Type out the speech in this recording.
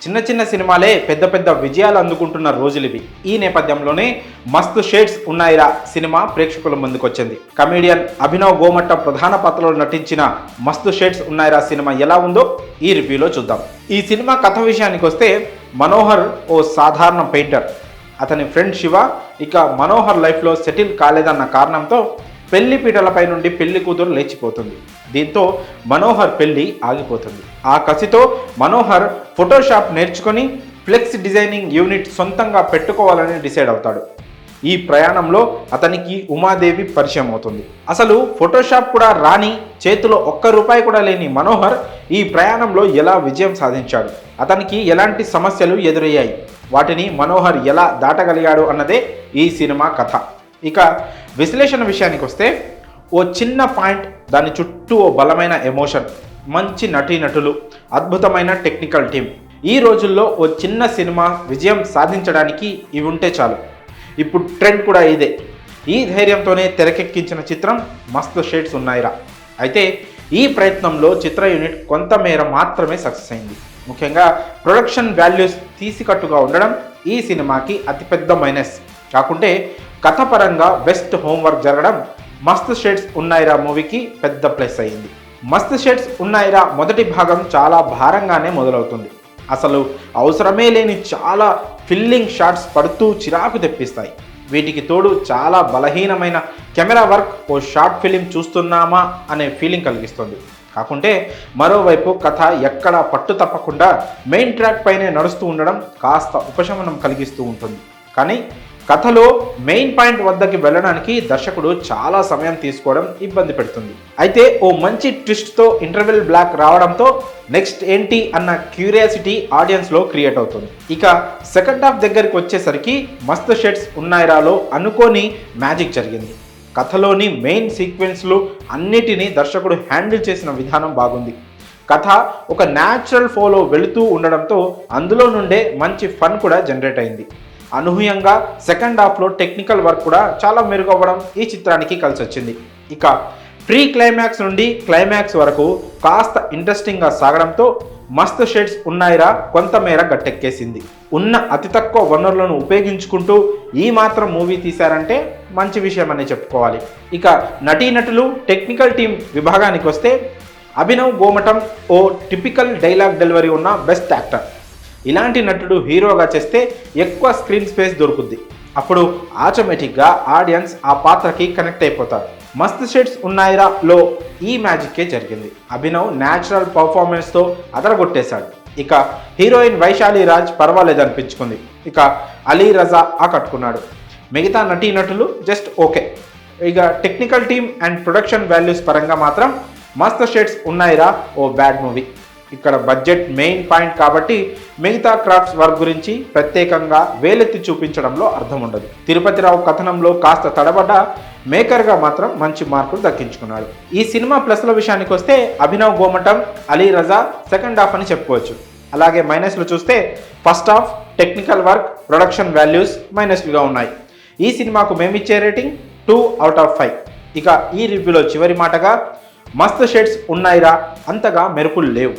చిన్న చిన్న సినిమాలే పెద్ద పెద్ద విజయాలు అందుకుంటున్న రోజులివి. ఈ నేపథ్యంలోనే మస్తు షేడ్స్ ఉన్నాయిరా సినిమా ప్రేక్షకుల ముందుకొచ్చింది. కమేడియన్ అభినవ్ గోమట్ట ప్రధాన పాత్రలో నటించిన మస్తు షేడ్స్ ఉన్నాయిరా సినిమా ఎలా ఉందో ఈ రివ్యూలో చూద్దాం. ఈ సినిమా కథ విషయానికి వస్తే, మనోహర్ ఓ సాధారణ పెయింటర్. అతని ఫ్రెండ్ శివ ఇక మనోహర్ లైఫ్లో సెటిల్ కాలేదన్న కారణంతో పెళ్లి పీటలపై నుండి పెళ్లి కూతురు లేచిపోతుంది. దీంతో మనోహర్ పెళ్లి ఆగిపోతుంది. ఆ కసితో మనోహర్ ఫోటోషాప్ నేర్చుకొని ఫ్లెక్స్ డిజైనింగ్ యూనిట్ సొంతంగా పెట్టుకోవాలని డిసైడ్ అవుతాడు. ఈ ప్రయాణంలో అతనికి ఉమాదేవి పరిచయం అవుతుంది. అసలు ఫోటోషాప్ కూడా రాని, చేతిలో ఒక్క రూపాయి కూడా లేని మనోహర్ ఈ ప్రయాణంలో ఎలా విజయం సాధించాడు, అతనికి ఎలాంటి సమస్యలు ఎదురయ్యాయి, వాటిని మనోహర్ ఎలా దాటగలిగాడు అన్నదే ఈ సినిమా కథ. ఇక విశ్లేషణ విషయానికి వస్తే, ఓ చిన్న పాయింట్, దాని చుట్టూ ఓ బలమైన ఎమోషన్, మంచి నటీనటులు, అద్భుతమైన టెక్నికల్ టీం. ఈ రోజుల్లో ఓ చిన్న సినిమా విజయం సాధించడానికి ఇవి ఉంటే చాలు. ఇప్పుడు ట్రెండ్ కూడా ఇదే. ఈ ధైర్యంతోనే తెరకెక్కించిన చిత్రం మస్తు షేడ్స్ ఉన్నాయిరా. అయితే ఈ ప్రయత్నంలో చిత్ర యూనిట్ కొంతమేర మాత్రమే సక్సెస్ అయింది. ముఖ్యంగా ప్రొడక్షన్ వాల్యూస్ తీసికట్టుగా ఉండడం ఈ సినిమాకి అతిపెద్ద మైనస్. కాకుంటే కథ పరంగా బెస్ట్ హోంవర్క్ జరగడం మస్తు షేడ్స్ ఉన్నాయిరా మూవీకి పెద్ద ప్లస్ అయ్యింది. మస్తు షేడ్స్ ఉన్నాయిరా మొదటి భాగం చాలా భారంగానే మొదలవుతుంది. అసలు అవసరమే లేని చాలా ఫిల్లింగ్ షాట్స్ పడుతూ చిరాకు తెప్పిస్తాయి. వీటికి తోడు చాలా బలహీనమైన కెమెరా వర్క్ ఓ షార్ట్ ఫిలిం చూస్తున్నామా అనే ఫీలింగ్ కలిగిస్తుంది. కాకుంటే మరోవైపు కథ ఎక్కడా పట్టు తప్పకుండా మెయిన్ ట్రాక్ పైనే నడుస్తూ ఉండడం కాస్త ఉపశమనం కలిగిస్తూ ఉంటుంది. కానీ కథలో మెయిన్ పాయింట్ వద్దకి వెళ్ళడానికి దర్శకుడు చాలా సమయం తీసుకోవడం ఇబ్బంది పెడుతుంది. అయితే ఓ మంచి ట్విస్ట్తో ఇంటర్వెల్ బ్లాక్ రావడంతో నెక్స్ట్ ఏంటి అన్న క్యూరియాసిటీ ఆడియన్స్లో క్రియేట్ అవుతుంది. ఇక సెకండ్ హాఫ్ దగ్గరికి వచ్చేసరికి మస్తు షేడ్స్ ఉన్నాయిరాలో అనుకోని మ్యాజిక్ జరిగింది. కథలోని మెయిన్ సీక్వెన్స్లు అన్నిటినీ దర్శకుడు హ్యాండిల్ చేసిన విధానం బాగుంది. కథ ఒక న్యాచురల్ ఫ్లోలో వెళుతూ ఉండడంతో అందులో నుండే మంచి ఫన్ కూడా జనరేట్ అయింది. అనూహ్యంగా సెకండ్ హాఫ్లో టెక్నికల్ వర్క్ కూడా చాలా మెరుగవ్వడం ఈ చిత్రానికి కలిసి వచ్చింది. ఇక ప్రీ క్లైమాక్స్ నుండి క్లైమాక్స్ వరకు కాస్త ఇంట్రెస్టింగ్గా సాగడంతో మస్తు షేడ్స్ ఉన్నాయిరా కొంతమేర గట్టెక్కేసింది. ఉన్న అతి తక్కువ వనరులను ఉపయోగించుకుంటూ ఈ మాత్రం మూవీ తీశారంటే మంచి విషయం అని చెప్పుకోవాలి. ఇక నటీనటులు, టెక్నికల్ టీం విభాగానికి వస్తే, అభినవ్ గోమటం ఓ టిపికల్ డైలాగ్ డెలివరీ ఉన్న బెస్ట్ యాక్టర్. ఇలాంటి నటుడు హీరోగా చేస్తే ఎక్కువ స్క్రీన్ స్పేస్ దొరుకుద్ది. అప్పుడు ఆటోమేటిక్గా ఆడియన్స్ ఆ పాత్రకి కనెక్ట్ అయిపోతారు. మస్తు షేడ్స్ ఉన్నాయిరాలో ఈ మ్యాజిక్కే జరిగింది. అభినవ్ న్యాచురల్ పర్ఫార్మెన్స్తో అదరగొట్టేశాడు. ఇక హీరోయిన్ వైశాలి రాజ్ పర్వాలేదనిపించుకుంది. ఇక అలీ రజా ఆకట్టుకున్నాడు. మిగతా నటీనటులు జస్ట్ ఓకే. ఇక technical team and production values పరంగా మాత్రం మస్తు షేడ్స్ ఉన్నాయిరా ఓ బ్యాడ్ మూవీ. ఇక్కడ బడ్జెట్ మెయిన్ పాయింట్ కాబట్టి మిగతా క్రాఫ్ట్స్ వర్క్ గురించి ప్రత్యేకంగా వేలెత్తి చూపించడంలో అర్థం ఉండదు. తిరుపతిరావు కథనంలో కాస్త తడబడ్డ మేకర్గా మాత్రం మంచి మార్కులు దక్కించుకున్నాడు. ఈ సినిమా ప్లస్ల విషయానికి వస్తే, అభినవ్ గోమటం, అలీ రజా సెకండ్ హాఫ్ అని చెప్పుకోవచ్చు. అలాగే మైనస్లు చూస్తే first half, technical work, production values మైనస్లుగా ఉన్నాయి. ఈ సినిమాకు మేమిచ్చే రేటింగ్ 2/5. ఇక ఈ రివ్యూలో చివరి మాటగా, మస్తు షేడ్స్ ఉన్నాయిరా అంతగా మెరుపులు లేవు.